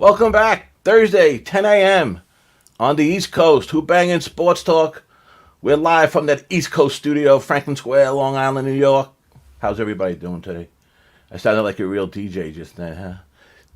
Welcome back. Thursday, 10 a.m. on the East Coast. Who-Bangin Sports Talk. We're live from that East Coast studio, Franklin Square, Long Island, New York. How's everybody doing today? I sounded like a real DJ just then, huh?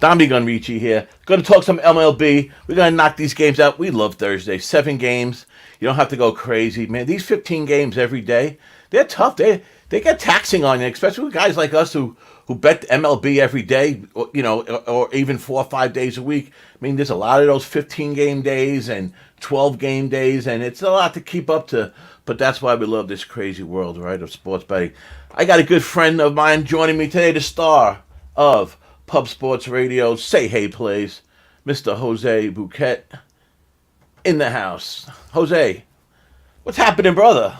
Dommy Gunrichi here. Going to talk some MLB. We're going to knock these games out. We love Thursday. 7 games. You don't have to go crazy, man. These 15 games every day, they're tough. They get taxing on you, especially with guys like us who bet MLB every day, or even 4 or 5 days a week. I mean, there's a lot of those 15 game days and 12 game days, and it's a lot to keep up to. But that's why we love this crazy world, right, of sports betting. I got a good friend of mine joining me today, the star of Pub Sports Radio, Say Hey Plays, Mr. Jose Bouquet, in the house. Jose, what's happening, brother?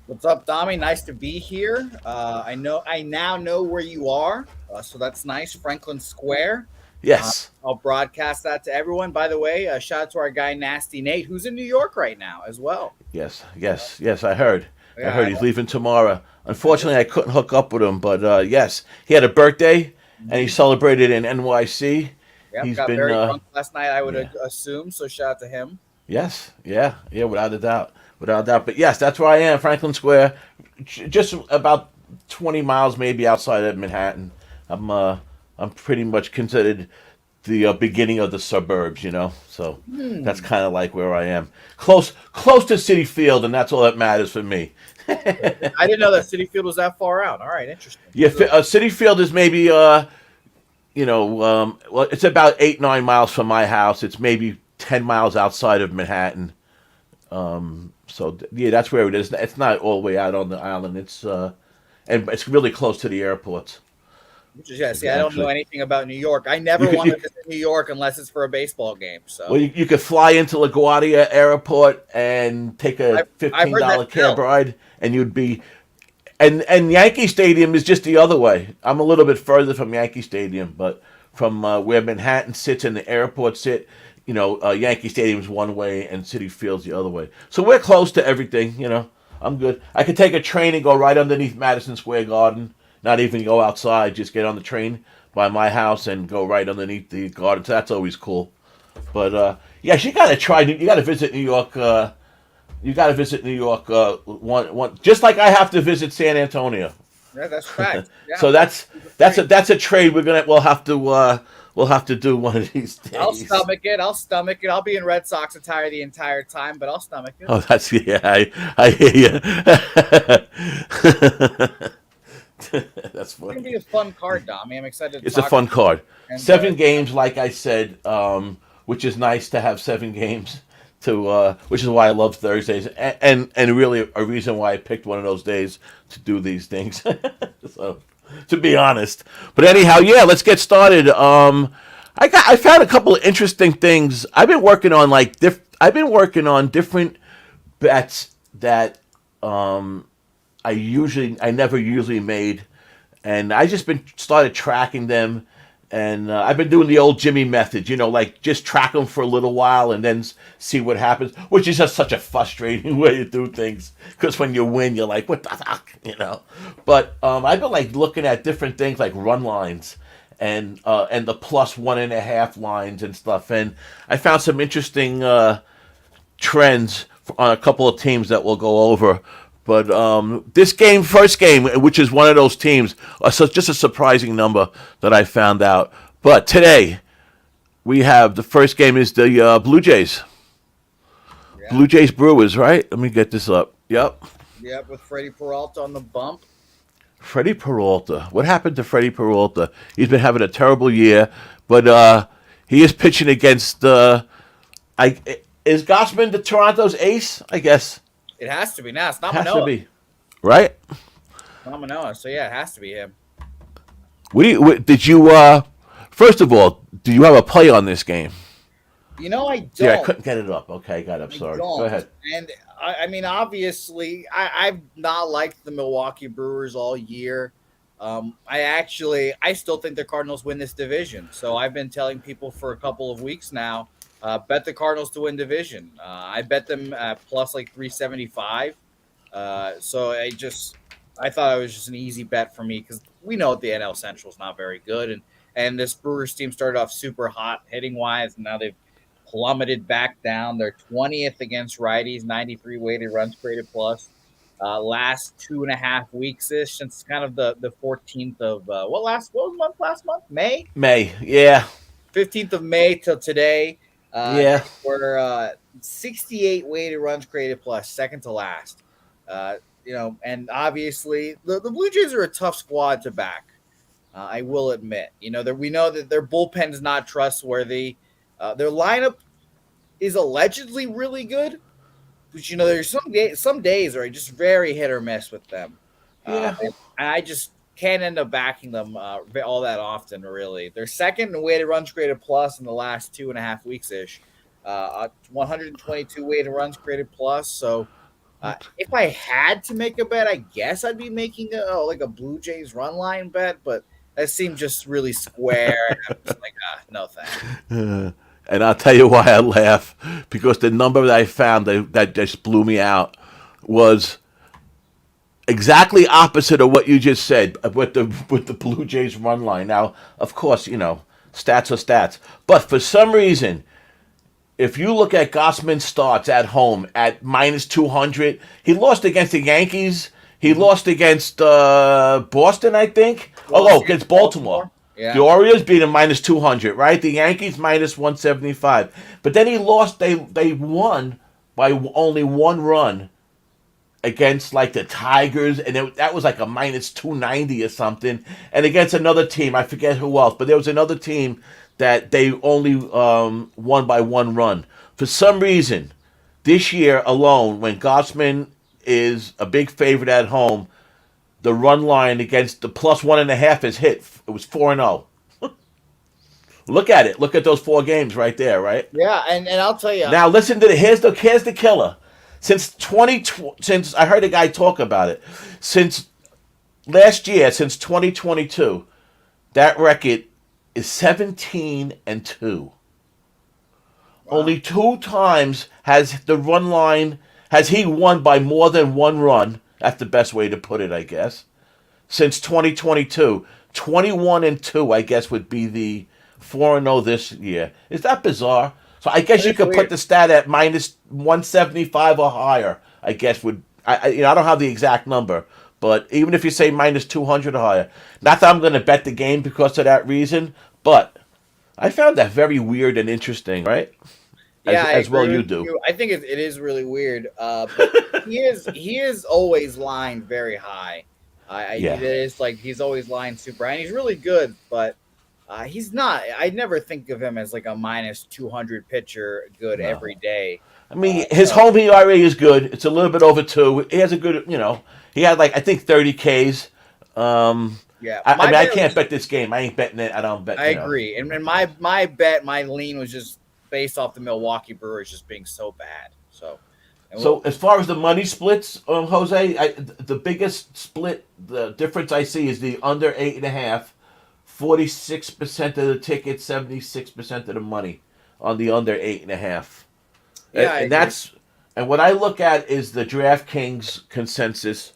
What's up, Dommy? Nice to be here. I now know where you are, so that's nice. Franklin Square. Yes. I'll broadcast that to everyone. By the way, shout out to our guy Nasty Nate, who's in New York right now as well. Yes. I heard. Yeah, I heard he's leaving tomorrow. Unfortunately, I couldn't hook up with him, but yes, he had a birthday and he celebrated in NYC. Yep, He's got been very drunk last night, I would yeah. assume. So shout out to him. Yes, yeah, without a doubt. But yes, that's where I am, Franklin Square, just about 20 miles maybe outside of Manhattan. I'm pretty much considered the beginning of the suburbs, So that's kind of like where I am, close to City Field, and that's all that matters for me. I didn't know that City Field was that far out. All right, interesting. Yeah, City Field is maybe well, it's about 8-9 miles from my house. It's maybe 10 miles outside of Manhattan. Yeah, that's where it is. It's not all the way out on the island. And it's really close to the airports. See, I don't know anything about New York. I never want to visit New York unless it's for a baseball game. So, well, you could fly into LaGuardia Airport and take a $15 cab ride, and you'd be. And Yankee Stadium is just the other way. I'm a little bit further from Yankee Stadium, but from where Manhattan sits and the airport sit, Yankee Stadium's one way and Citi Field's the other way. So we're close to everything, I'm good. I could take a train and go right underneath Madison Square Garden, not even go outside, just get on the train by my house and go right underneath the garden. So that's always cool. But, yes, you got to try, you got to visit New York. You got to visit New York one, just like I have to visit San Antonio. Yeah, that's fact. Yeah. So that's a trade we'll have to do one of these days. I'll stomach it. I'll be in Red Sox attire the entire time, but I'll stomach it. Oh, I hear you. That's funny. It's gonna be a fun card, Dommy. I'm excited. It's a fun card. 7 games, like I said, which is nice to have 7 games. Which is why I love Thursdays, and really a reason why I picked one of those days to do these things. So, to be honest, but anyhow, yeah, let's get started. I found a couple of interesting things. I've been working on different bets that I never usually made, and I just started tracking them. And I've been doing the old Jimmy method, like just track them for a little while and then see what happens, which is just such a frustrating way to do things. Because when you win, you're like, what the fuck, But I've been looking at different things like run lines and the +1.5 lines and stuff. And I found some interesting trends on a couple of teams that we'll go over. But this first game, which is one of those teams, just a surprising number that I found out. But today, we have the first game is the Blue Jays. Yeah. Blue Jays Brewers, right? Let me get this up. Yep, with Freddie Peralta on the bump. Freddie Peralta. What happened to Freddie Peralta? He's been having a terrible year, but he is pitching against is Gossman the Toronto's ace? I guess. It has to be now. It's not Manoah. Has to be, right? Not Manoah. So yeah, it has to be him. Did you? First of all, do you have a play on this game? I don't. Yeah, I couldn't get it up. Okay, got it up. Sorry. Go ahead. And I mean, obviously, I've not liked the Milwaukee Brewers all year. I still think the Cardinals win this division. So I've been telling people for a couple of weeks now. Bet the Cardinals to win division. I bet them plus 375. So I thought it was just an easy bet for me because we know the NL Central is not very good, and And this Brewers team started off super hot hitting wise, and now they've plummeted back down. They're 20th against righties, 93 weighted runs created plus. Last 2.5 weeks ish since kind of the 14th of what was month last month? May? May, yeah, 15th of May till today. yeah, We're 68 weighted runs created plus, second to last. And obviously the Blue Jays are a tough squad to back. I will admit, we know that their bullpen is not trustworthy. Their lineup is allegedly really good, but there's some days are just very hit or miss with them. yeah. And I just can't end up backing them all that often. Really, they're second in weighted runs created plus in the last 2.5 weeks ish. 122 weighted runs created plus. So if I had to make a bet, I guess I'd be making a Blue Jays run line bet, but that seemed just really square. And I'm just like, no thanks. And I'll tell you why I laugh, because the number that I found that just blew me out was exactly opposite of what you just said with the Blue Jays run line. Now, of course, stats are stats, but for some reason, if you look at Gossman's starts at home at -200, he lost against the Yankees. He lost against Boston, I think. Against Baltimore. Yeah. The Orioles beat him -200, right? The Yankees -175. But then he lost. They won by only one run against like the Tigers, and that was like a -290 or something. And against another team, I forget who else, but there was another team that they only won by one run. For some reason, this year alone, when Gossman is a big favorite at home, the run line against the +1.5 is hit. It was 4-0. Look at it. Look at those 4 games right there, right? Yeah, and I'll tell you. Now listen to here's the killer. Since I heard a guy talk about it, since last year, since 2022, that record is 17-2. Wow. Only 2 times has he won by more than one run. That's the best way to put it, I guess. Since 2022, 21-2, I guess, would be the 4-0 this year. Is that bizarre? So I guess you could put the stat at -175 or higher. I guess I don't have the exact number, but even if you say -200 or higher, not that I'm going to bet the game because of that reason, but I found that very weird and interesting, right? As well you do. I think it is really weird. But he is always lined very high. It is like he's always lined super high, and he's really good, but he's not. I never think of him as like a -200 pitcher good every day. I mean, his home ERA is good. It's a little bit over 2. He has a good, he had I think 30 Ks. I can't bet this game. I ain't betting it. I don't bet. I agree. And my lean was just based off the Milwaukee Brewers just being so bad. So as far as the money splits, Jose, the biggest split, the difference I see is the under 8.5. 46% of the tickets, 76% of the money on the under 8.5. Yeah, and what I look at is the DraftKings consensus.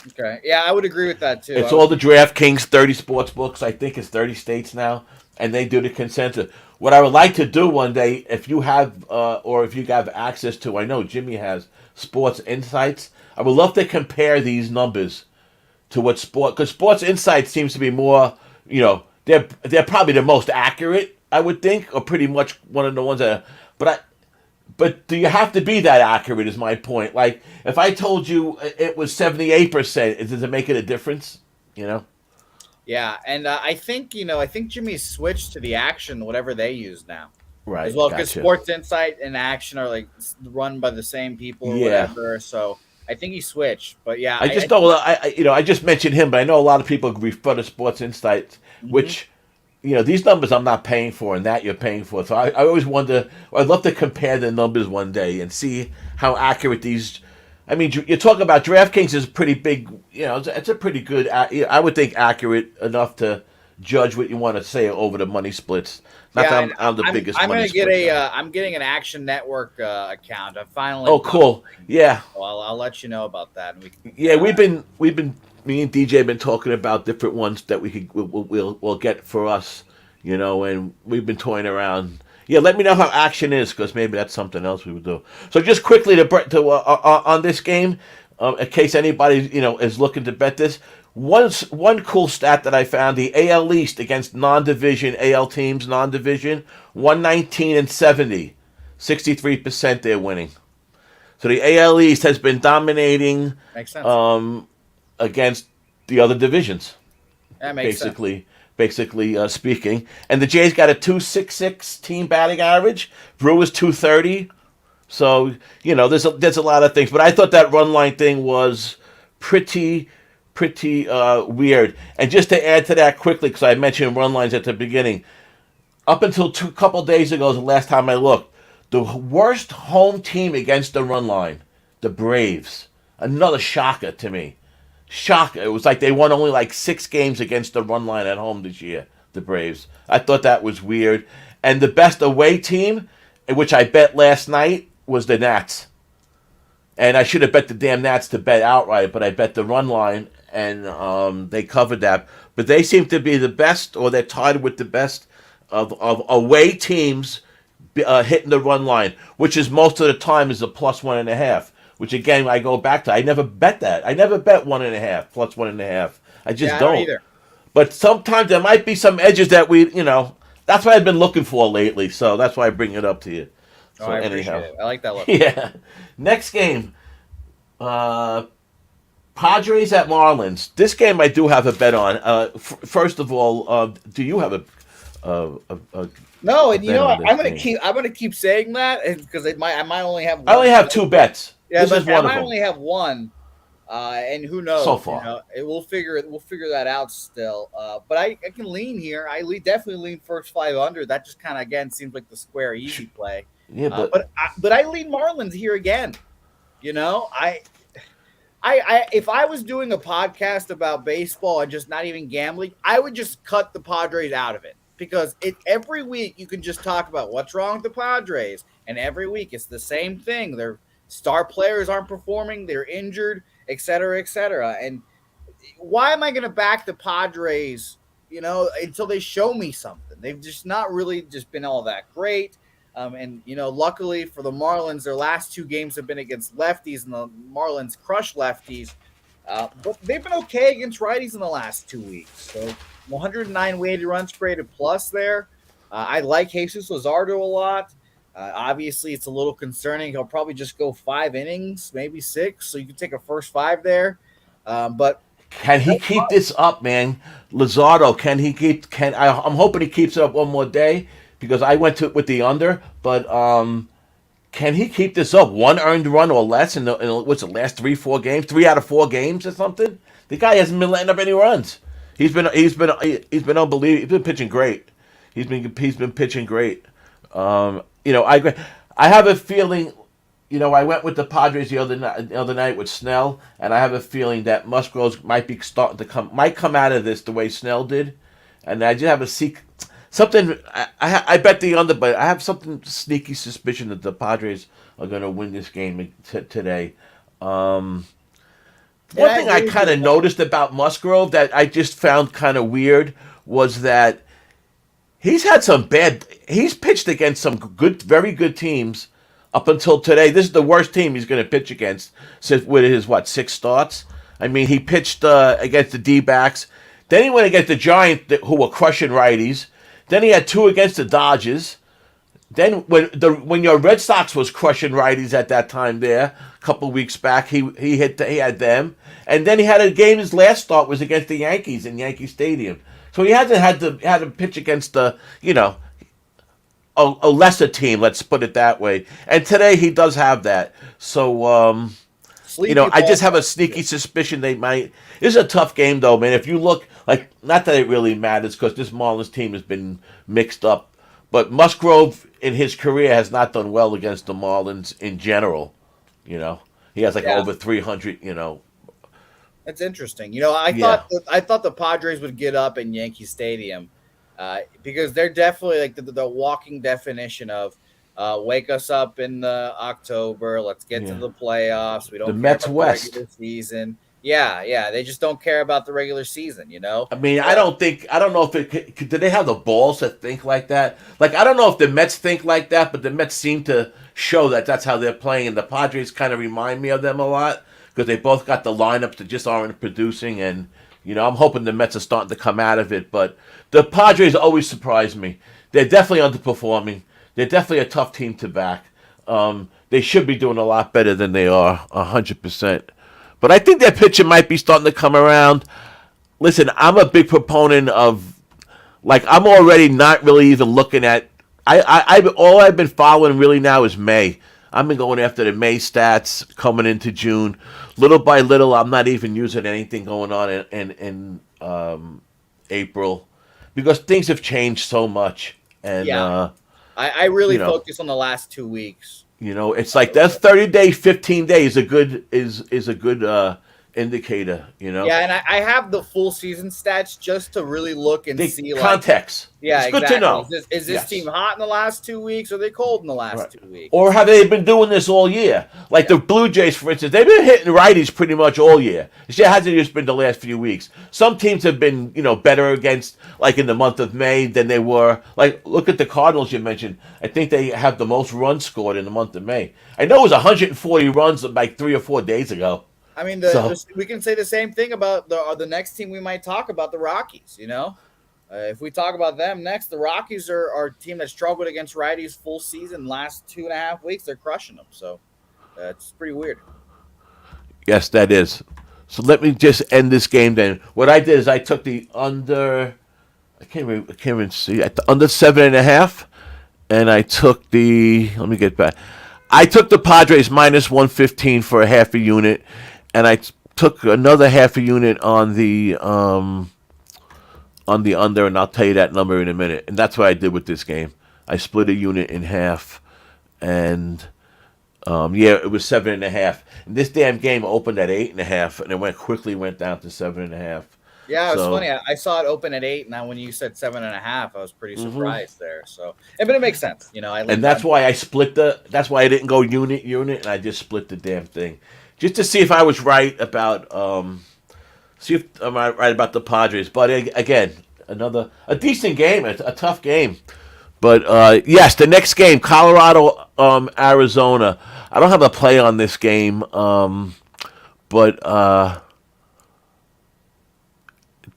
Okay, yeah, I would agree with that too. It's all the DraftKings 30 sports books. I think it's 30 states now, and they do the consensus. What I would like to do one day, if you have or if you have access to, I know Jimmy has Sports Insights. I would love to compare these numbers to because Sports Insights seems to be more. They're probably the most accurate, I would think, or pretty much one of the ones that. But do you have to be that accurate? Is my point. Like, if I told you it was 78%, does it make it a difference? Yeah, and I think Jimmy's switched to the Action, whatever they use now, right? As well, because Sports Insight and Action are like run by the same people or whatever. So I think he switched, but yeah, I just mentioned him, but I know a lot of people refer to Sports Insight, which, these numbers I'm not paying for, and that you're paying for. So I always wonder. I'd love to compare the numbers one day and see how accurate these. I mean, you're talking about DraftKings is pretty big. It's a pretty good. I would think accurate enough to judge what you want to say over the money splits. Not that I'm the biggest. I'm going to get I'm getting an Action Network account. I finally. Oh, cool! Yeah. Well, I'll let you know about that. We've been me and DJ have been talking about different ones that we'll get for us, and we've been toying around. Yeah, let me know how action is because maybe that's something else we would do. So just quickly on this game, in case anybody is looking to bet this. One cool stat that I found: the AL East against non-division AL teams, non-division, 119-70, 63% they're winning. So the AL East has been dominating. Makes sense. Against the other divisions, That makes sense. basically speaking. And the Jays got a 266 team batting average. Brewers 230. So there's a lot of things, but I thought that run line thing was pretty weird. And just to add to that quickly, because I mentioned run lines at the beginning, up until couple days ago, the last time I looked, the worst home team against the run line, the Braves. Another shocker to me. Shocker. It was like they won only like 6 games against the run line at home this year, the Braves. I thought that was weird. And the best away team, which I bet last night, was the Nats. And I should have bet the damn Nats to bet outright, but I bet the run line, and they covered that. But they seem to be the best, or they're tied with the best of away teams hitting the run line, which is most of the time is a +1.5. Which again, I go back to. I never bet that. I never bet 1.5 +1.5. I just I don't. either. But sometimes there might be some edges that that's what I've been looking for lately. So that's why I bring it up to you. So I appreciate it. I like that look. Yeah. Next game, Padres at Marlins. This game I do have a bet on. First of all, do you have a No, and I'm game? gonna keep saying that because I might only have one. I only have 2 bets. Yeah, This but is one I of might them. only have one, and who knows? So far. We'll figure that out still. But I can lean here. Definitely lean first 5 under. That just kind of again seems like the square easy play. Yeah, But I lean Marlins here again. I if I was doing a podcast about baseball and just not even gambling, I would just cut the Padres out of it because every week you can just talk about what's wrong with the Padres, and every week it's the same thing. Their star players aren't performing, they're injured, et cetera, et cetera. And why am I going to back the Padres? Until they show me something. They've just not really just been all that great. And luckily for the Marlins, their last 2 games have been against lefties, and the Marlins crush lefties. But they've been okay against righties in the last 2 weeks. So 109 weighted runs created plus there. I like Jesus Luzardo a lot. Obviously, it's a little concerning. He'll probably just go 5 innings, maybe 6. So you can take a first 5 there. But can he keep this up, man? Luzardo, can he keep? I'm hoping he keeps it up one more day because I went with the under. But can he keep this up? 1 earned run or less in what's the last 3-4 games? 3 out of 4 games or something. The guy hasn't been letting up any runs. He's been unbelievable. He's been pitching great. He's been pitching great. I have a feeling. I went with the Padres the other night with Snell, and I have a feeling that Musgrove might come out of this the way Snell did, and I just have something. I bet the under, but I have something sneaky suspicion that the Padres are going to win this game today. One thing I kind of noticed about Musgrove that I just found kind of weird was that he's pitched against some very good teams up until today. This is the worst team he's going to pitch against with his 6 starts. I mean, he pitched against the D-backs. Then he went against the Giants, who were crushing righties. Then he had 2 against the Dodgers. Then when your Red Sox was crushing righties at that time there, a couple of weeks back, he had them. And then he had a game. His last start was against the Yankees in Yankee Stadium. So he hasn't had to pitch against a lesser team. Let's put it that way. And today he does have that. So I just have a sneaky suspicion they might. This is a tough game though, man. If you look, not that it really matters because this Marlins team has been mixed up, but Musgrove in his career has not done well against the Marlins in general. He has over 300. That's interesting. I thought the Padres would get up in Yankee Stadium because they're definitely like the walking definition of wake us up in the October. Let's get to the playoffs. We don't the care Mets about West the regular season. Yeah. They just don't care about the regular season, you know. I mean, I don't know if do they have the balls to think like that? Like, I don't know if the Mets think like that, but the Mets seem to show that that's how they're playing, and the Padres kind of remind me of them a lot because they both got the lineups that just aren't producing, and I'm hoping the Mets are starting to come out of it, but the Padres always surprise me. They're definitely underperforming. They're definitely a tough team to back. They should be doing a lot better than they are, 100%. But I think their pitching might be starting to come around. Listen, I'm a big proponent of, like, I'm already not really even looking at. All I've been following really now is May. I've been going after the May stats coming into June, little by little. I'm not even using anything going on in April because things have changed so much, and Yeah, I really you know, focus on the last 2 weeks. it's like that 30 day, 15 day is a good indicator. Yeah, and I have the full season stats just to really look and The see, like, context. yeah, It's good exactly. to know. Is this team Yes. hot in the last 2 weeks, or are they cold in the last Right. 2 weeks? Or have they been doing this all year? Like the Blue Jays, for instance, they've been hitting righties pretty much all year. It hasn't just been the last few weeks. Some teams have been, better against, like in the month of May than they were. Like, look at the Cardinals you mentioned. I think they have the most runs scored in the month of May. I know it was 140 runs like 3 or 4 days ago. I mean, So, we can say the same thing about the next team we might talk about, the Rockies. If we talk about them next, the Rockies are a team that struggled against righties full season. Last 2.5 weeks, they're crushing them. So it's pretty weird. yes, that is. So let me just end this game then. What I did is I took the under. I can't even see. Under 7.5, and I took the. Let me get back. I took the Padres minus 115 for a half a unit, and I took another half a unit on the under, and I'll tell you that number in a minute. And that's what I did with this game. I split a unit in half, and yeah, it was 7.5. And this damn game opened at 8.5, and it quickly went down to 7.5. Yeah, it was So, funny. I saw it open at 8. Now, when you said 7.5, I was pretty surprised there. So, but it makes sense. I and that's why I split that's why I didn't go unit, and I just split the damn thing. Just to see if I was right about, see if I'm right about the Padres. But again, a decent game, a tough game. But yes, the next game, Colorado, Arizona. I don't have a play on this game, but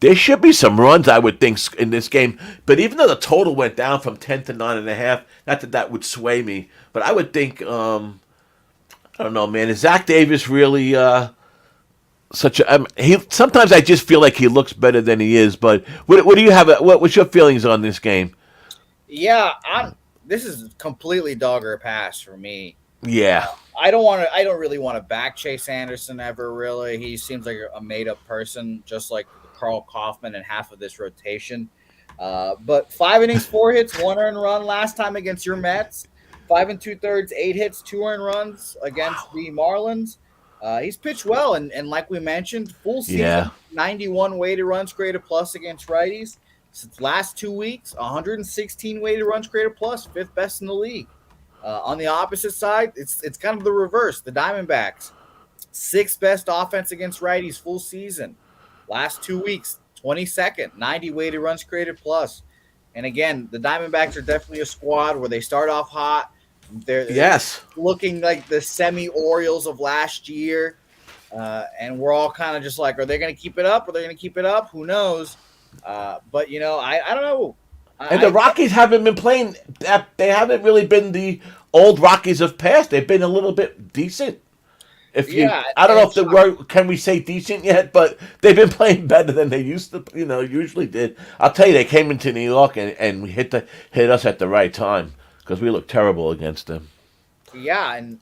there should be some runs, I would think, in this game. But even though the total went down from 10 to 9.5, not that that would sway me, but I would think, I don't know, man. Is Zach Davis really such a? He sometimes I just feel like he looks better than he is. But what do you have? What's your feelings on this game? Yeah, this is completely dog or pass for me. Yeah, I don't really want to back Chase Anderson ever. Really, he seems like a made up person, just like Carl Kaufman and half of this rotation. But 5 innings, 4 hits, 1 earned run last time against your Mets. 5 2/3, 8 hits, 2 earned runs against the Marlins. He's pitched well, and like we mentioned, full season, Yeah. 91 weighted runs created plus against righties. Since last 2 weeks, 116 weighted runs created plus, 5th best in the league. On the opposite side, it's kind of the reverse. The Diamondbacks, 6th best offense against righties full season. Last 2 weeks, 22nd, 90 weighted runs created plus. And again, the Diamondbacks are definitely a squad where they start off hot. They're yes. looking like the semi-Orioles of last year. And we're all kind of just like, are they going to keep it up? Are they going to keep it up? Who knows? But, I don't know. And the Rockies haven't been playing. They haven't really been the old Rockies of past. They've been a little bit decent. I don't know if the word can we say decent yet, but they've been playing better than they used to. Usually did. I'll tell you, they came into New York and hit us at the right time because we looked terrible against them. Yeah, and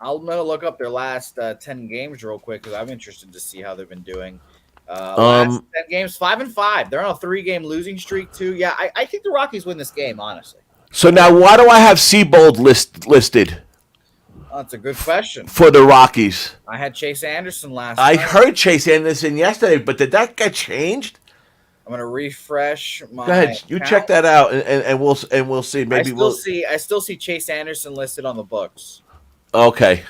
I'm gonna look up their last 10 games real quick because I'm interested to see how they've been doing. Last 10 games, 5-5. They're on a 3-game losing streak too. Yeah, I think the Rockies win this game, honestly. So now, why do I have Seabold listed? That's a good question. For the Rockies. I had Chase Anderson last I night. heard Chase Anderson yesterday, but did that get changed? I'm gonna refresh my. Go ahead, you account. check that out, and we'll see. Maybe I still see Chase Anderson listed on the books. Okay.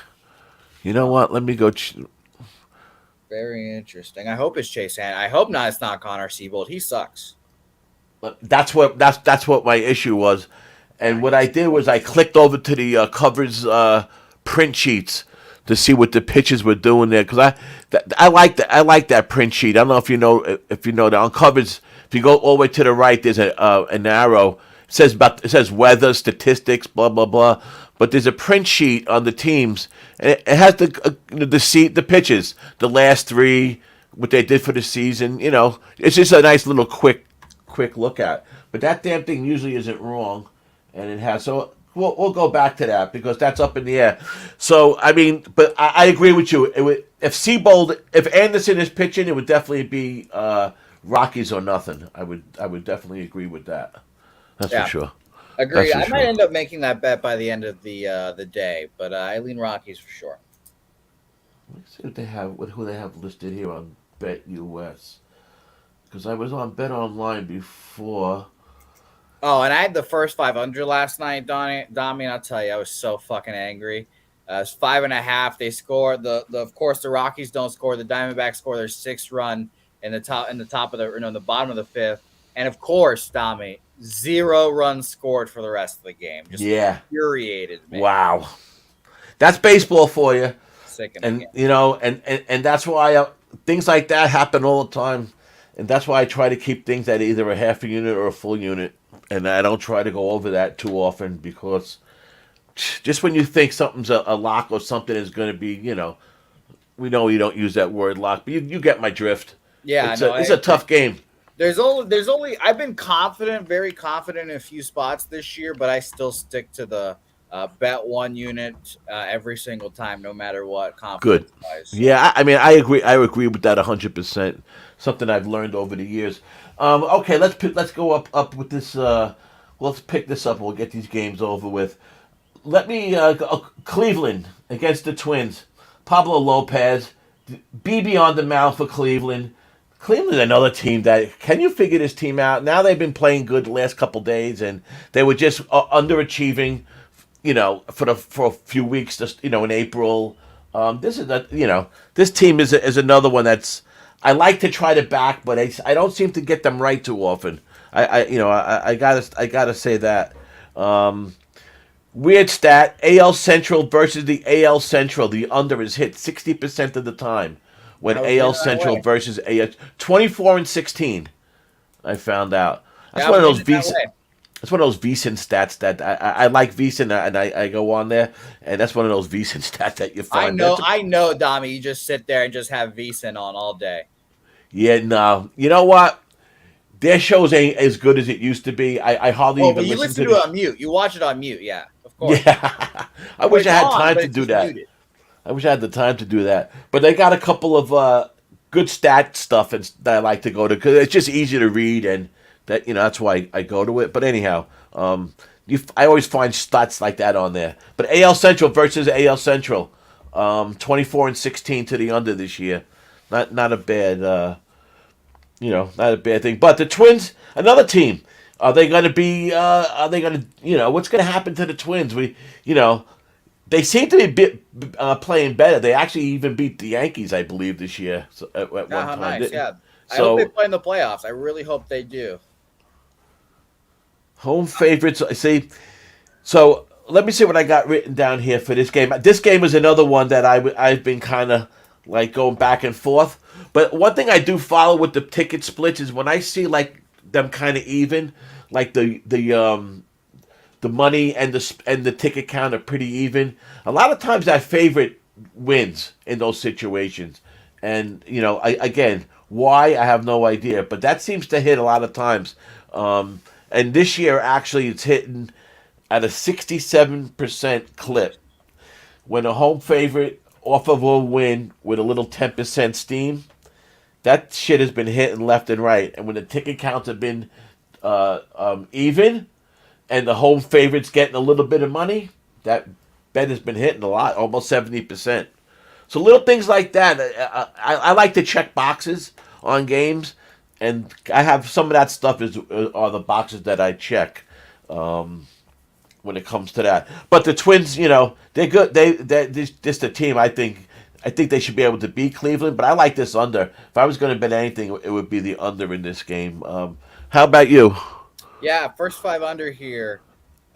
You know what? Let me go. Very interesting. I hope it's Chase Hand. I hope not. It's not Connor Siebold. He sucks. But that's what my issue was. And what I Nice. did was I clicked over to the covers print sheets to see what the pitches were doing there because I like that print sheet. I don't know if you know that on covers. If you go all the way to the right, there's an arrow. It says weather, statistics, blah blah blah. But there's a print sheet on the teams, and it has the pitches, the last three, what they did for the season. It's just a nice little quick look at. But that damn thing usually isn't wrong, and it has. So we'll go back to that because that's up in the air. So I mean, but I agree with you. If Anderson is pitching, it would definitely be Rockies or nothing. I would definitely agree with that. That's Yeah. for sure. Agree. That's for I might sure. end up making that bet by the end of the day, but I lean Rockies for sure. Let's see what who they have listed here on Bet US. Because I was on Bet Online before. Oh, and I had the first 500 last night, Dommy, and I'll tell you, I was so fucking angry. It's 5.5. They score the of course the Rockies don't score. The Diamondbacks score their 6th run in the top of the or no, in the bottom of the 5th, and of course, Dommy, 0 runs scored for the rest of the game. Just Yeah. infuriated me. Wow. That's baseball for you. Sickening. And that's why things like that happen all the time. And that's why I try to keep things at either a half a unit or a full unit. And I don't try to go over that too often because just when you think something's a lock or something is going to be, we know you don't use that word lock, but you get my drift. Yeah, It's a tough game. There's only I've been confident, very confident in a few spots this year, but I still stick to the bet 1 unit every single time, no matter what Good. confidence wise. So. Yeah, I mean, I agree with that 100%. Something I've learned over the years. Okay, let's go up with this. Let's pick this up. And we'll get these games over with. Let me Cleveland against the Twins. Pablo Lopez, BB on the mound for Cleveland. Cleveland, another team that can you figure this team out? Now they've been playing good the last couple days, and they were just underachieving. For a few weeks, just in April. This team is another one that's I like to try to back, but I don't seem to get them right too often. I gotta say that. Weird stat: AL Central versus the AL Central. The under is hit 60% of the time when I was AL leaning that Central way. versus AL 24-16. I found out. That's Yeah, I one was of those leaning that decent. way. That's one of those VSiN stats that I like VSiN and I go on there and that's one of those VSiN stats that you I find. know, I know, Dommy. You just sit there and just have VSiN on all day. Yeah, no. You know what? Their shows ain't as good as it used to be. I hardly Oh, even but you listen listen to to the. it on mute. You watch it on mute. Yeah, of course. Yeah, I But wish it's I had on, time but to it's do just that. muted. I wish I had the time to do that. But they got a couple of good stat stuff that I like to go to because it's just easy to read and that's why I go to it. But anyhow, I always find stats like that on there. But AL Central versus AL Central, 24-16 to the under this year. Not a bad not a bad thing. But the Twins, another team. Are they going to be? Are they going to? What's going to happen to the Twins? They seem to be playing better. They actually even beat the Yankees, I believe, this year at one Ah, how time. nice. Yeah. I hope they So play in the playoffs. I really hope they do. home favorites. I see. So let me see what I got written down here for this game. This game is another one that I've been kind of like going back and forth. But one thing I do follow with the ticket splits is when I see like them kind of even, like the money and the ticket count are pretty even. A lot of times that favorite wins in those situations, and again why I have no idea, but that seems to hit a lot of times. And this year actually it's hitting at a 67% clip when a home favorite off of a win with a little 10% steam. That shit has been hitting left and right, and when the ticket counts have been even and the home favorite's getting a little bit of money, that bet has been hitting a lot, almost 70%. So little things like that. I like to check boxes on games, and I have some of that stuff are the boxes that I check when it comes to that. But the Twins, they're good. This the team I think I think they should be able to beat Cleveland, but I like this under. If I was going to bet anything, it would be the under in this game. How about you? Yeah, first five under here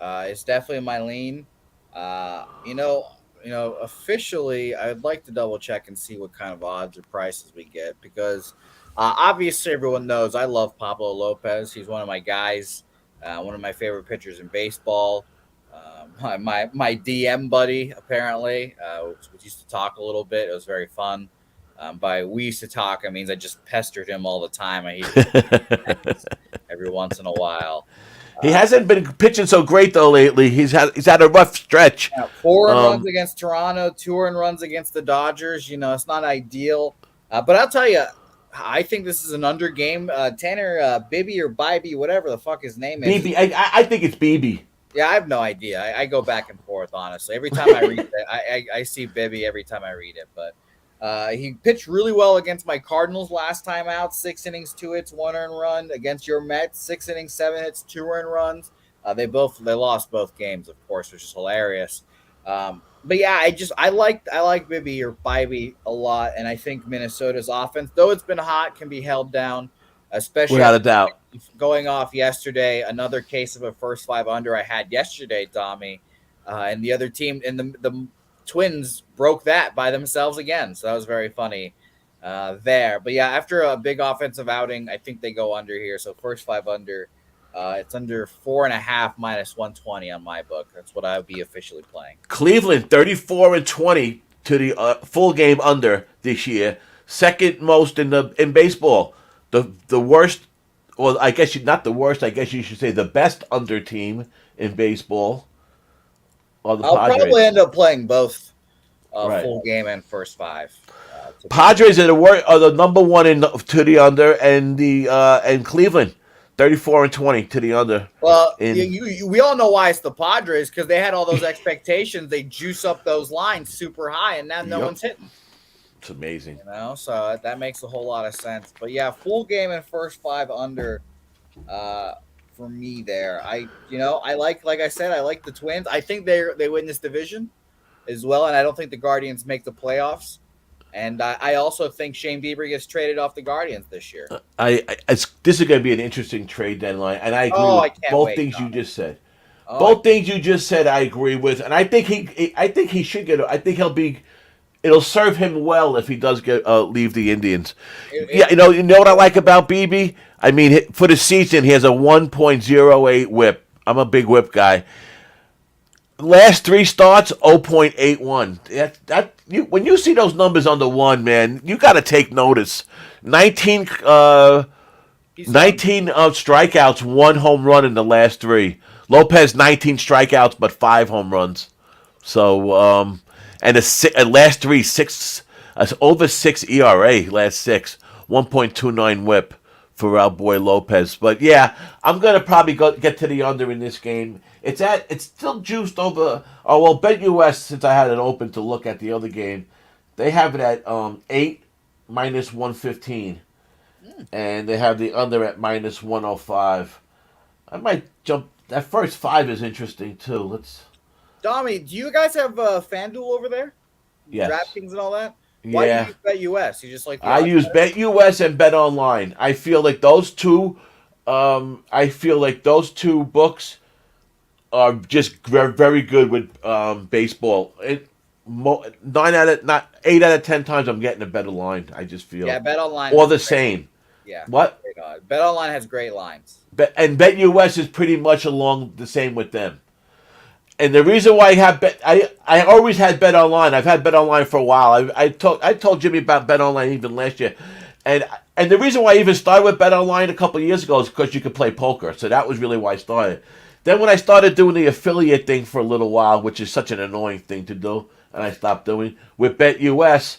is definitely my lean. Officially, I'd like to double check and see what kind of odds or prices we get because obviously everyone knows I love Pablo Lopez. He's one of my guys, one of my favorite pitchers in baseball. My DM buddy apparently, we used to talk a little bit. It was very fun. By we used to talk, I means I just pestered him all the time. I every once in a while. He hasn't been pitching so great though lately. He's had a rough stretch. Yeah, 4 runs against Toronto, 2 runs against the Dodgers. It's not ideal, but I'll tell you, I think this is an under game. Tanner Bibby or Bibby, whatever the fuck his name is. BB, I think it's BB. Yeah, I have no idea. I go back and forth honestly. Every time I read it, I see Bibby every time I read it. But he pitched really well against my Cardinals last time out. 6 innings, 2 hits, 1 earned run. Against your Mets, 6 innings, 7 hits, 2 earned runs. They lost both games, of course, which is hilarious. But yeah, I like Bibby or Bibby a lot, and I think Minnesota's offense, though it's been hot, can be held down, especially Without a doubt. Going off yesterday. Another case of a first five under I had yesterday, Dommy, and the other team and the Twins broke that by themselves again, so that was very funny there. But yeah, after a big offensive outing, I think they go under here. So first five under. It's under 4.5 minus 120 on my book. That's what I would be officially playing. Cleveland 34-20 to the full game under this year, second most in baseball. The worst, well, I guess not the worst. I guess you should say the best under team in baseball. Are the I'll Padres. probably end up playing both Right. full game and first five. Padres are the number one to the under, and Cleveland 34-20 to the under. Well, we all know why it's the Padres, because they had all those expectations. They juice up those lines super high, and now no one's hitting. It's amazing. So that makes a whole lot of sense. But yeah, full game and first five under for me there. I like I said, I like the Twins. I think they win this division as well, and I don't think the Guardians make the playoffs. And I also think Shane Bieber gets traded off the Guardians this year. This is going to be an interesting trade deadline, and I agree with both things you just said. Both things you just said, I agree with, and I think he should get. I think it'll serve him well if he does get leave the Indians. You know what I like about BB? I mean, for the season, he has a 1.08 WHIP. I'm a big WHIP guy. Last 3 starts, 0.81. When you see those numbers on the one, man, you got to take notice. 19 strikeouts, 1 home run in the last 3. Lopez 19 strikeouts, but 5 home runs. So and a last 3 over 6 ERA. Last 6 1.29 WHIP for our boy Lopez. But yeah, I'm gonna probably get to the under in this game. It's still juiced over. Oh well, Bet US, since I had it open to look at the other game, they have it at 8 minus 115, and they have the under at minus 105. I might jump. That first 5 is interesting too. Let's. Dommy, do you guys have FanDuel over there? Yes. DraftKings and all that? Why do you use Bet US? You just like I use Bet US and Bet Online. I feel like those two. Books are just very, very good with baseball. 8 out of 10 times I'm getting a better line. I just feel. Yeah, Bet Online. Or the same. Yeah. What? Bet Online has great lines. And Bet US is pretty much along the same with them. And the reason why I always had Bet Online. I've had Bet Online for a while. I told Jimmy about Bet Online even last year, and the reason why I even started with Bet Online a couple of years ago is because you could play poker. So that was really why I started. Then when I started doing the affiliate thing for a little while, which is such an annoying thing to do, and I stopped doing with Bet US,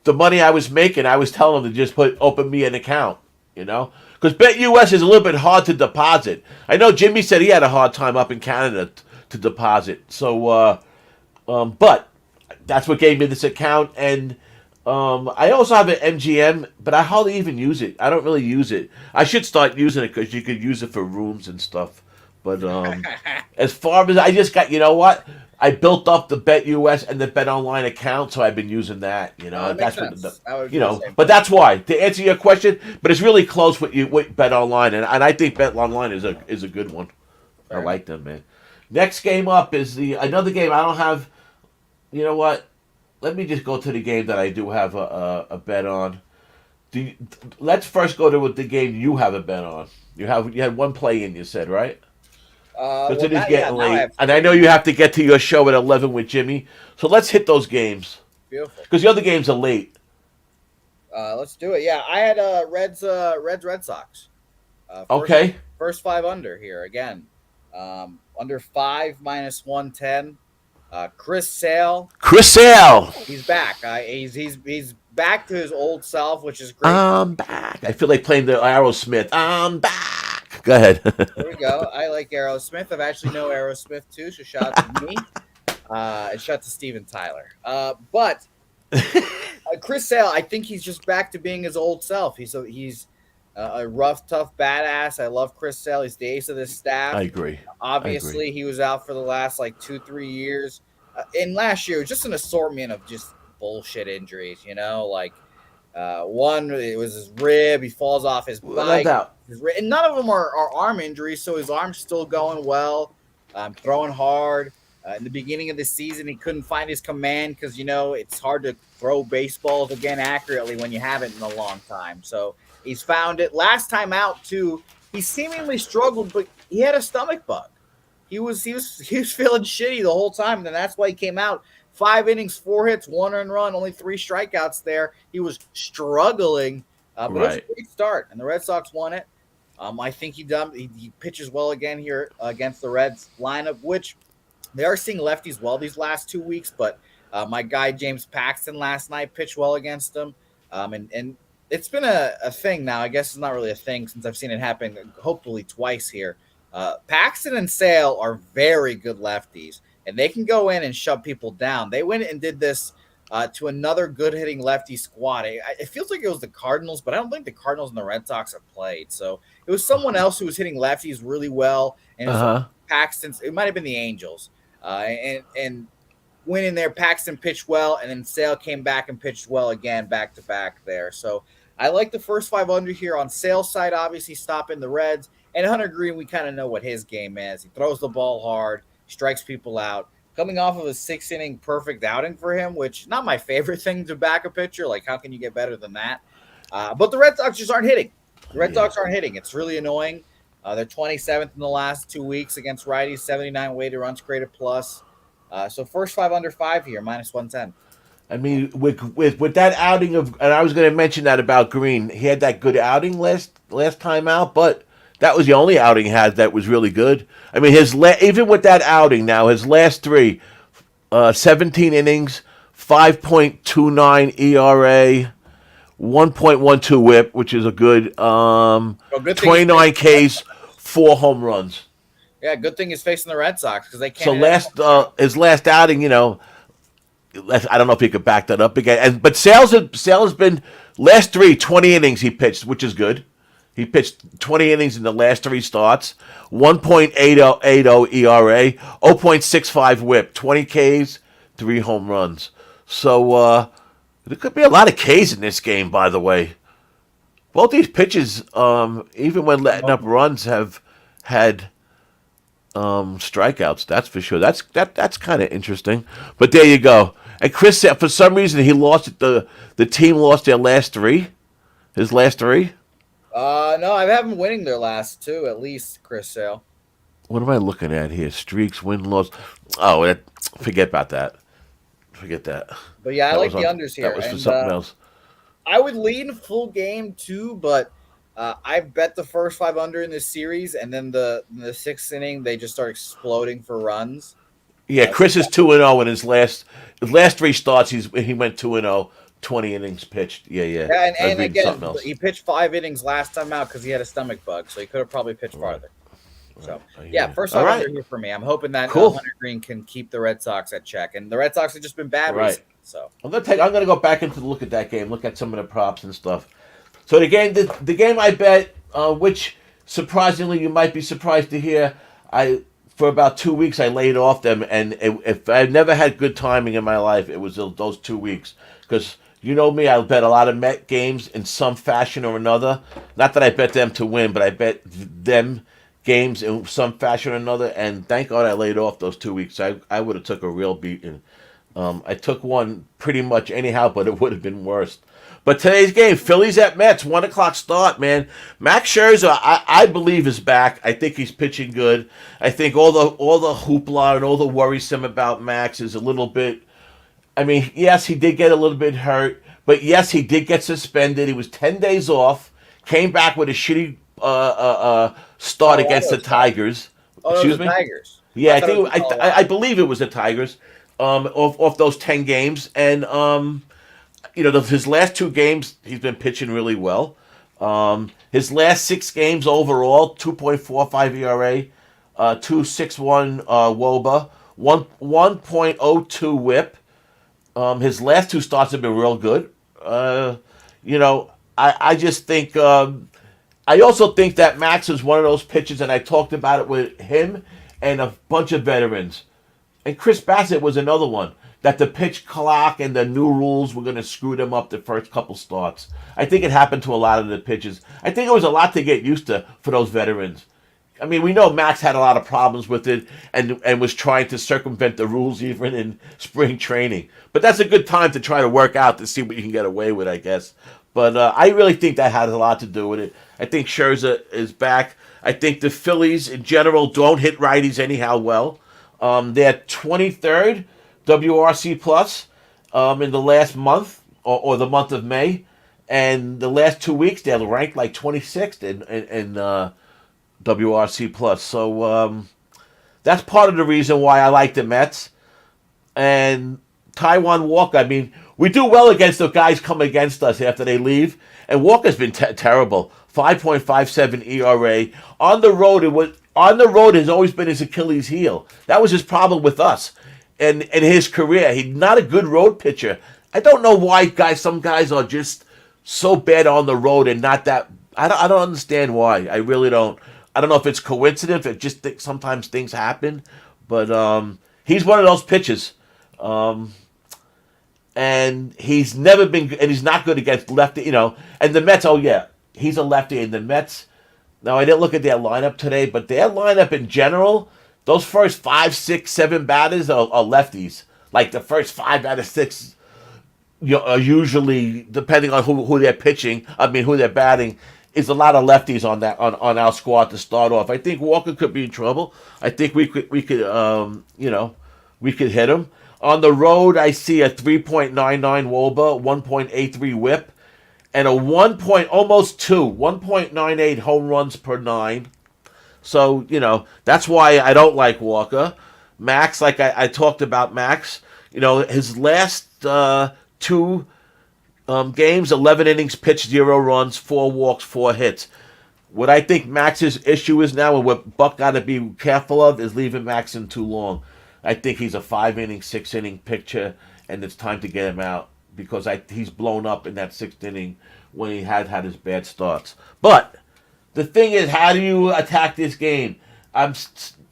the money I was making, I was telling them to just open me an account, because Bet US is a little bit hard to deposit. I know Jimmy said he had a hard time up in Canada to deposit. So, but that's what gave me this account. And I also have an MGM, but I hardly even use it. I don't really use it. I should start using it because you could use it for rooms and stuff. But as far as I just got, you know what? I built up the Bet US and the Bet Online account, so I've been using that. You know, That makes that's what sense. I would you do the know. same But thing. that's why to answer your question. But it's really close with Bet Online, and I think Bet Online is a good one. I Fair enough. like them, man. Next game up is another game I don't have. You know what? Let me just go to the game that I do have a bet on. Let's first go to the game you have a bet on. You had one play in. You said right because Well, it is yeah, getting now I late, have and I know three. you have to get to your show at 11 with Jimmy. So let's hit those games Beautiful. because the other games are late. Let's do it. Yeah, I had Reds Red Sox. First Okay, first five under here again. Under five minus 110. Chris Sale, Chris Sale. he's back. He's back to his old self, which is great. I'm back. I feel like playing the Aerosmith. I'm back. Go ahead. There we go. I like Aerosmith. I've actually know Aerosmith too, so shout out to me. And shout out to Steven Tyler. But Chris Sale, I think he's just back to being his old self. He's a rough, tough badass. I love Chris Sale. He's the ace of this staff. I agree. Obviously, he was out for the last like 2-3 years. And last year, it was just an assortment of just bullshit injuries. You know, like one, it was his rib. He falls off his Without bike. doubt. And none of them are arm injuries, so his arm's still going well. Throwing hard. In the beginning of the season, he couldn't find his command because, you know, it's hard to throw baseballs again accurately when you haven't in a long time. So he's found it. Last time out, too, he seemingly struggled, but he had a stomach bug. He was feeling shitty the whole time, and that's why he came out. 5 innings, 4 hits, 1 earned run, only 3 strikeouts there. He was struggling, but it was a great start, and the Red Sox won it. I think he pitches well again here against the Reds lineup, which they are seeing lefties well these last 2 weeks, but my guy James Paxton last night pitched well against them, and it's been a thing now. I guess it's not really a thing since I've seen it happen hopefully twice here. Paxton and Sale are very good lefties, and they can go in and shut people down. They went and did this to another good hitting lefty squad. It feels like it was the Cardinals, but I don't think the Cardinals and the Red Sox have played. So it was someone else who was hitting lefties really well, and it was Paxton's. It might have been the Angels, and went in there. Paxton pitched well, and then Sale came back and pitched well again, back to back there. So I like the first 5 under here on Sale's side. Obviously, stopping the Reds. And Hunter Green, we kind of know what his game is. He throws the ball hard, strikes people out. Coming off of a 6-inning perfect outing for him, which not my favorite thing to back a pitcher. Like, how can you get better than that? But the Red Sox just aren't hitting. The Red Sox aren't hitting. It's really annoying. They're 27th in the last 2 weeks against righties, 79 weighted runs created plus. So first 5 under 5 here, minus 110. I mean, with that outing of, and I was going to mention that about Green. He had that good outing last time out, but that was the only outing he had that was really good. I mean, even with that outing now, his last 3, 17 innings, 5.29 ERA, 1.12 WHIP, which is a good, good 29 Ks, 4 home runs. Yeah, good thing he's facing the Red Sox because they can't. So his last outing, you know, I don't know if he could back that up again. But Sale has been last 20 innings he pitched, which is good. He pitched 20 innings in the last 3 starts, 1.80 ERA, 0.65 WHIP, 20 Ks, 3 home runs. So there could be a lot of Ks in this game, by the way. Both these pitches, even when letting up runs, have had strikeouts. That's for sure. That's kind of interesting. But there you go. And Chris said for some reason he lost the team lost their last 3. His last 3. No, I haven't been winning their last 2 at least, Chris Sale. What am I looking at here? Streaks, win, loss. Oh, forget about that. Forget that. But yeah, I like the unders here. That was for something else. I would lean full game too, but I bet the first 5 under in this series, and then the 6th inning they just start exploding for runs. Yeah, Chris is 2-0 in his last 3 starts. He went 2-0. 20 innings pitched. Yeah. And again, he pitched 5 innings last time out because he had a stomach bug, so he could have probably pitched farther. So, yeah, first 5 under here for me. I'm hoping that Hunter Green can keep the Red Sox at check. And the Red Sox have just been bad recently. So I'm gonna go back into look at that game, look at some of the props and stuff. So the game I bet, which surprisingly you might be surprised to hear, I for about 2 weeks I laid off them, and if I've never had good timing in my life, it was those 2 weeks because. You know me, I bet a lot of Met games in some fashion or another. Not that I bet them to win, but I bet them games in some fashion or another. And thank God I laid off those 2 weeks. I would have took a real beating. I took one pretty much anyhow, but it would have been worse. But today's game, Phillies at Mets, 1 o'clock start, man. Max Scherzer, I believe is back. I think he's pitching good. I think all the hoopla and all the worrisome about Max is a little bit. I mean, yes, he did get a little bit hurt, but yes, he did get suspended. He was 10 days off, came back with a shitty start against the Tigers. Oh, Excuse the me? Tigers. Yeah, I I believe it was the Tigers. Off those 10 games, and his last 2 games he's been pitching really well. His last 6 games overall, 2.45 ERA, 2.61 WOBA, 1.02 WHIP. His last 2 starts have been real good. I just think. I also think that Max is one of those pitchers, and I talked about it with him and a bunch of veterans. And Chris Bassett was another one. That the pitch clock and the new rules were going to screw them up the first couple starts. I think it happened to a lot of the pitchers. I think it was a lot to get used to for those veterans. I mean, we know Max had a lot of problems with it and was trying to circumvent the rules even in spring training. But that's a good time to try to work out to see what you can get away with, I guess. But I really think that has a lot to do with it. I think Scherzer is back. I think the Phillies in general don't hit righties anyhow well. They're 23rd WRC plus in the last month or the month of May. And the last 2 weeks, they're ranked like 26th in WRC plus. So that's part of the reason why I like the Mets. And Taiwan Walker, I mean, we do well against the guys come against us after they leave. And Walker's been terrible. 5.57 ERA. On the road has always been his Achilles heel. That was his problem with us. And in his career, he's not a good road pitcher. I don't know why some guys are just so bad on the road and not that. I don't understand why. I really don't. I don't know if it's coincidence. It just sometimes things happen, but he's one of those pitchers, and he's never been. And he's not good against lefty. And the Mets. Oh yeah, he's a lefty. And the Mets. Now I didn't look at their lineup today, but their lineup in general, those first 5, 6, 7 batters are lefties. Like the first 5 out of 6, are usually depending on who they're pitching. I mean, who they're batting. Is a lot of lefties on our squad to start off. I think Walker could be in trouble. I think we could hit him. On the road, I see a 3.99 WOBA, 1.83 WHIP, and a 1.98 home runs per 9. So that's why I don't like Walker. Max, like I talked about Max. His last 2. Games, 11 innings pitched, 0 runs, 4 walks, 4 hits. What I think Max's issue is now, and what Buck got to be careful of, is leaving Max in too long. I think he's a 5-inning, 6-inning pitcher, and it's time to get him out because he's blown up in that 6th inning when he had his bad starts. But the thing is, how do you attack this game? I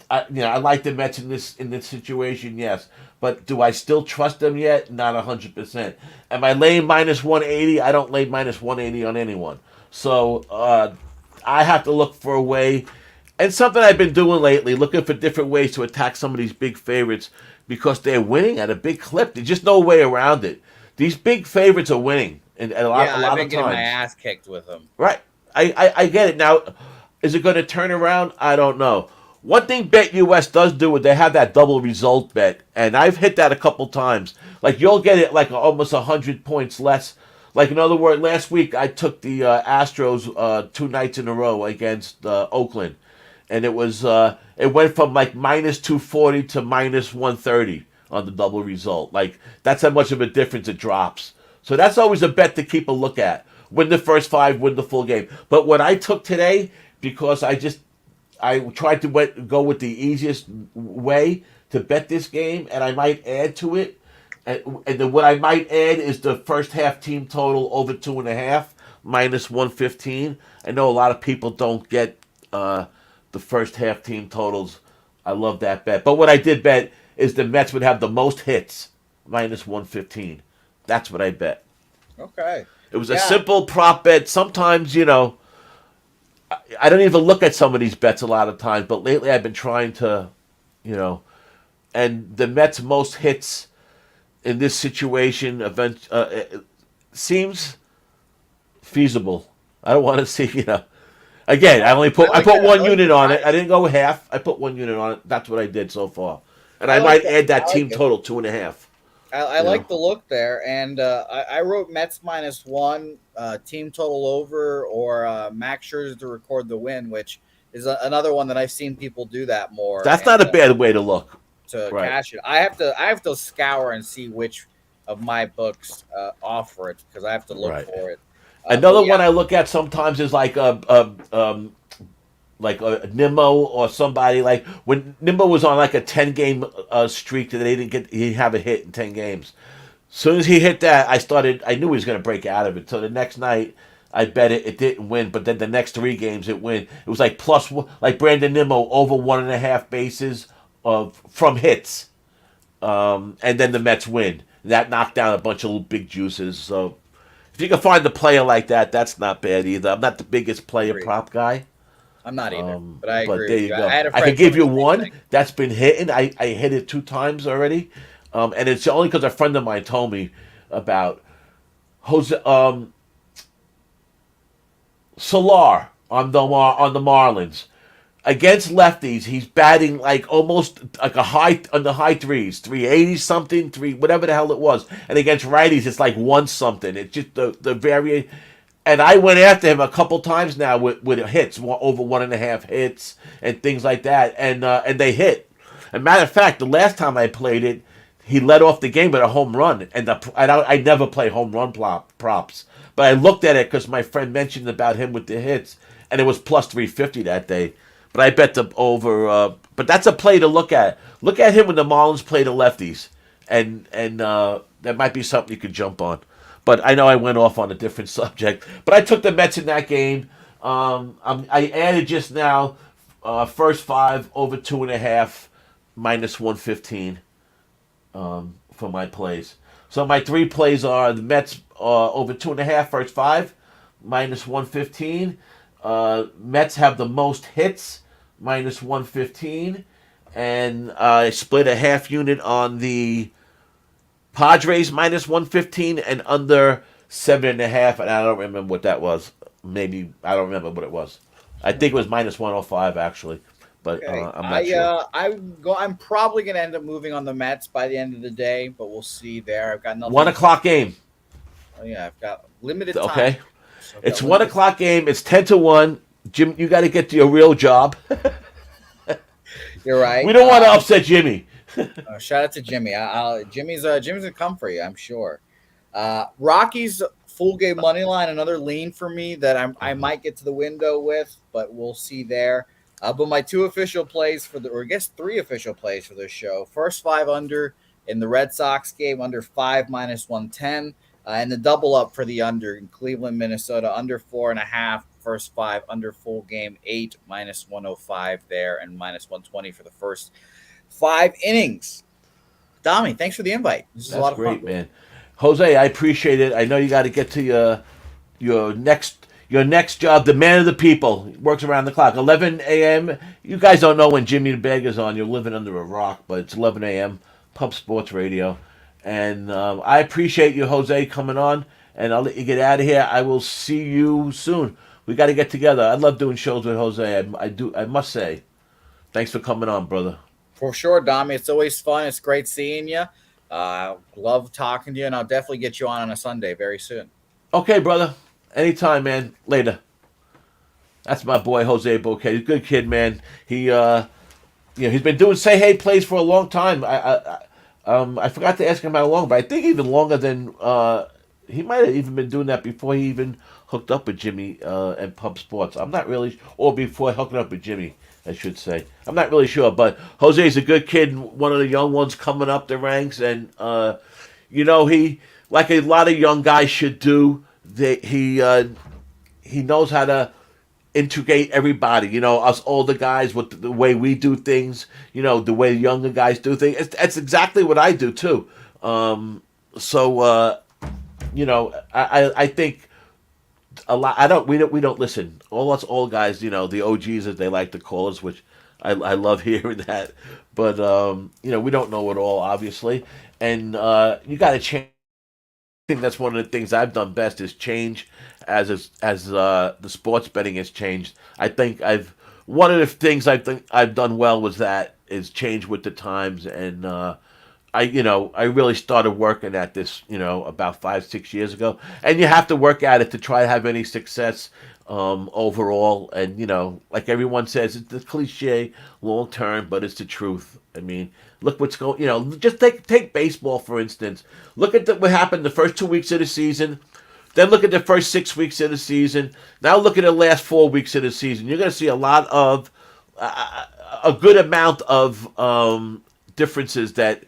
like the Mets in this situation, yes. But do I still trust them yet? Not 100%. Am I laying minus 180? I don't lay minus 180 on anyone. So I have to look for a way. And something I've been doing lately, looking for different ways to attack some of these big favorites because they're winning at a big clip. There's just no way around it. These big favorites are winning. And a lot of times. I've been getting my ass kicked with them. Right. I get it. Now, is it going to turn around? I don't know. One thing BetUS does do is they have that double result bet, and I've hit that a couple times. Like you'll get it like almost 100 points less. Like in other words, last week I took the Astros 2 nights in a row against Oakland, and it went from like minus 240 to minus 130 on the double result. Like that's how much of a difference it drops. So that's always a bet to keep a look at. Win the first 5, win the full game. But what I took today, because I tried to go with the easiest way to bet this game, and I might add to it. And then what I might add is the first half team total over 2.5, minus 115. I know a lot of people don't get the first half team totals I love that bet. But what I did bet is the Mets would have the most hits, minus 115. That's what I bet. Okay. It was a Yeah. simple prop bet. Sometimes, I don't even look at some of these bets a lot of times, but lately I've been trying to, you know, and the Mets' most hits in this situation seems feasible. I don't want to see, Again, I put I one like unit the on it. I price. didn't go half. I put one unit on it. That's what I did so far, and I I like might that. add that I like team it. total 2.5. I You know, like the look there, and I wrote Mets -1, team total over, or Max Scherzer to record the win, which is another one that I've seen people do that more, that's and not a bad way to look. to Right. cash it. I have to scour and see which of my books offer it because I have to look Right. for it. But Another yeah, one I look at sometimes is like a Nimmo or somebody like when Nimmo was on like a 10 game streak that he didn't have a hit in 10 games. As soon as he hit that, I knew he was going to break out of it. So the next night, I bet it didn't win, but then the next 3 games it win. It was like like Brandon Nimmo over 1.5 bases from hits, and then the Mets win. That knocked down a bunch of little big juices. So if you can find a player like that, that's not bad either. I'm not the biggest player agreed. prop guy, I'm not either, but I but agree there with you you. I go. had a I friend could tell give me you the same one thing. that's been hitting. I hit it 2 times already, and it's only because a friend of mine told me about Jose Solar on the Marlins against lefties. He's batting like almost like the high threes, 380 something, three whatever the hell it was, and against righties it's like one something. It's just the variation. And I went after him a couple times now with hits, over 1.5 hits and things like that, and they hit. As a matter of fact, the last time I played it, he led off the game with a home run, and I never play home run props, but I looked at it because my friend mentioned about him with the hits, and it was plus 350 that day. But I bet the over. But that's a play to look at. Look at him when the Marlins play the lefties, and that might be something you could jump on. But I know I went off on a different subject. But I took the Mets in that game. I added just now first 5 over 2.5 minus 115 for my plays. So my 3 plays are the Mets over 2.5 first 5 minus 115. Mets have the most hits minus 115, and I split a half unit on the Padres minus 115 and under 7.5, and I don't remember what that was. Maybe I don't remember what it was. I think it was minus 105 actually, but Okay, I'm not sure. I'm probably gonna end up moving on the Mets by the end of the day, but we'll see there. I've got One nothing. o'clock game. Oh, yeah, I've got limited time, Okay, so I've it's got 1 limited. o'clock game. It's 10-1. Jim, you got to get to your real job. You're right. We don't want to upset Jimmy. Shout out to Jimmy. Jimmy's gonna come for you, I'm sure. Rockies full game money line, another lean for me that I might get to the window with, but we'll see there. But my 2 official plays or I guess 3 official plays for this show. First 5 under in the Red Sox game, under 5 minus 110, and the double up for the under in Cleveland, Minnesota, under 4.5. First 5 under full game 8 minus 105 there, and minus 120 for the first 5 innings. Dommy, thanks for the invite. This is a That's lot of fun. great, man. Jose, I appreciate it. I know you got to get to your next job. The man of the people works around the clock. 11 a.m. You guys don't know when Jimmy the Bag is on. You're living under a rock, but it's 11 a.m. Pub Sports Radio, and I appreciate you, Jose, coming on. And I'll let you get out of here. I will see you soon. We got to get together. I love doing shows with Jose. I do. I must say, thanks for coming on, brother. For sure, Dommy. It's always fun. It's great seeing you. Love talking to you, and I'll definitely get you on a Sunday very soon. Okay, brother. Anytime, man. Later. That's my boy Jose Bouquet. He's a good kid, man. He's been doing say hey plays for a long time. I forgot to ask him how long, but I think even longer than he might have even been doing that before he even hooked up with Jimmy and Pub Sports. I'm not really, or before hooking up with Jimmy, I should say. I'm not really sure, but Jose's a good kid, one of the young ones coming up the ranks, and he like a lot of young guys should do. He knows how to integrate everybody. You know, us older guys with the way we do things. You know, the way younger guys do things. It's exactly what I do too. So you know, I think a lot. We don't listen. All us old guys, you know, the OGs as they like to call us, which I love hearing that. But you know, we don't know it all, obviously, and you got to change. I think that's one of the things I've done best is change as the sports betting has changed. I think I've one of the things I think I've done well was that is change with the times, and I really started working at this, you know, about 5 6 years ago, and you have to work at it to try to have any success overall. And you know, like everyone says, it's the cliche long term, but it's the truth. I mean, look what's going. You know, just take baseball for instance. Look at what happened the first 2 weeks of the season. Then look at the first 6 weeks of the season. Now look at the last 4 weeks of the season. You're going to see a lot of a good amount of differences that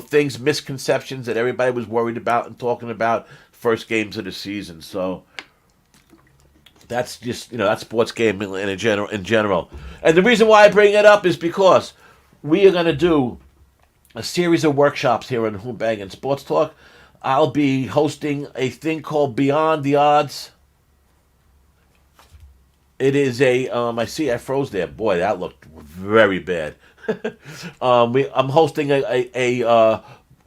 things, misconceptions that everybody was worried about and talking about first games of the season. So that's just that's sports gambling in general. And the reason why I bring it up is because we are going to do a series of workshops here on Who-Bangin Sports Talk. I'll be hosting a thing called Beyond the Odds. It is I see I froze there. Boy, that looked very bad. I'm hosting a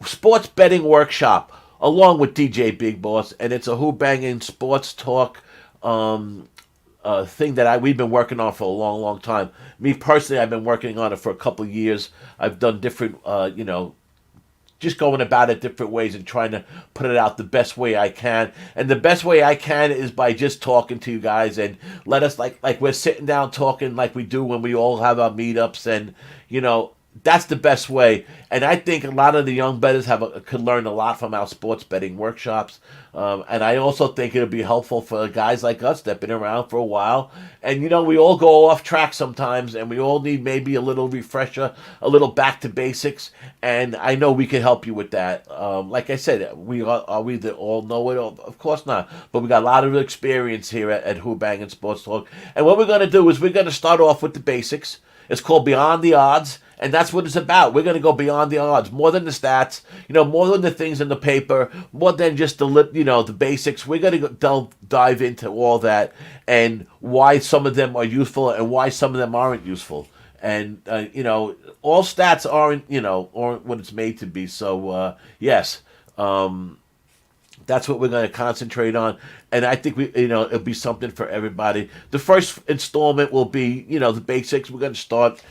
sports betting workshop along with DJ Big Boss, and it's a Who-Bangin Sports Talk thing that we've been working on for a long, long time. Me personally, I've been working on it for a couple of years. I've done different, just going about it different ways and trying to put it out the best way I can. And the best way I can is by just talking to you guys and let us like we're sitting down talking like we do when we all have our meetups, and that's the best way. And I think a lot of the young bettors could learn a lot from our sports betting workshops. And I also think it'll be helpful for guys like us that have been around for a while. And, we all go off track sometimes, and we all need maybe a little refresher, a little back to basics. And I know we can help you with that. Like I said, are we that all know it? Of course not. But we got a lot of experience here at Who-Bangin Sports Talk. And what we're going to do is we're going to start off with the basics. It's called Beyond the Odds, and that's what it's about. We're going to go beyond the odds, more than the stats, more than the things in the paper, more than just the basics. We're going to dive into all that and why some of them are useful and why some of them aren't useful. And, all stats aren't what it's made to be. So, yes, that's what we're going to concentrate on, and I think it'll be something for everybody. The first installment will be the basics. We're going to start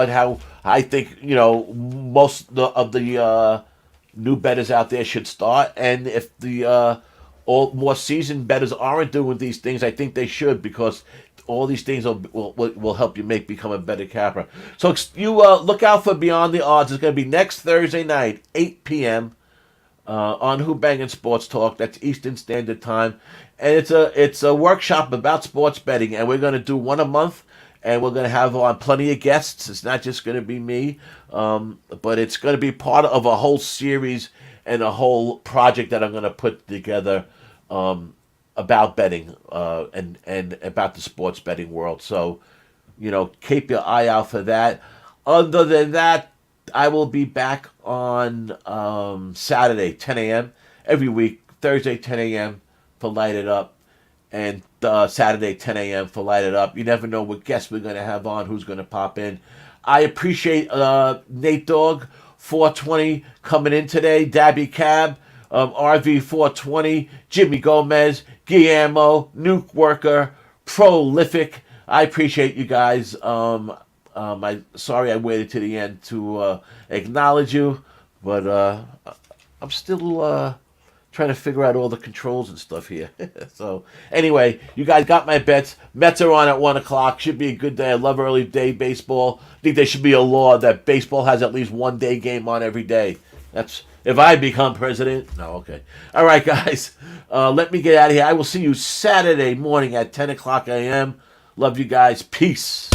how I think most of the new bettors out there should start, and if the all more seasoned bettors aren't doing these things, I think they should, because all these things will help you become a better capper. So you look out for Beyond the Odds. It's going to be next Thursday night, 8 p.m. On Who-Bangin Sports Talk. That's Eastern Standard Time, and it's a workshop about sports betting, and we're going to do one a month, and we're going to have on plenty of guests. It's not just going to be me, but it's going to be part of a whole series and a whole project that I'm going to put together about betting and about the sports betting world. So, keep your eye out for that. Other than that, I will be back on Saturday, 10 a.m. every week. Thursday, 10 a.m. for Light It Up. And Saturday, 10 a.m. for Light It Up. You never know what guests we're going to have on, who's going to pop in. I appreciate Nate Dogg, 420, coming in today. Dabby Cab, RV 420, Jimmy Gomez, Guillermo, Nuke Worker, Prolific. I appreciate you guys. Sorry I waited to the end to acknowledge you, but I'm still trying to figure out all the controls and stuff here. So anyway, you guys got my bets. Mets are on at 1 o'clock. Should be a good day. I love early day baseball. I think there should be a law that baseball has at least one day game on every day. That's if I become president. No, okay. All right, guys. Let me get out of here. I will see you Saturday morning at 10 o'clock a.m. Love you guys. Peace.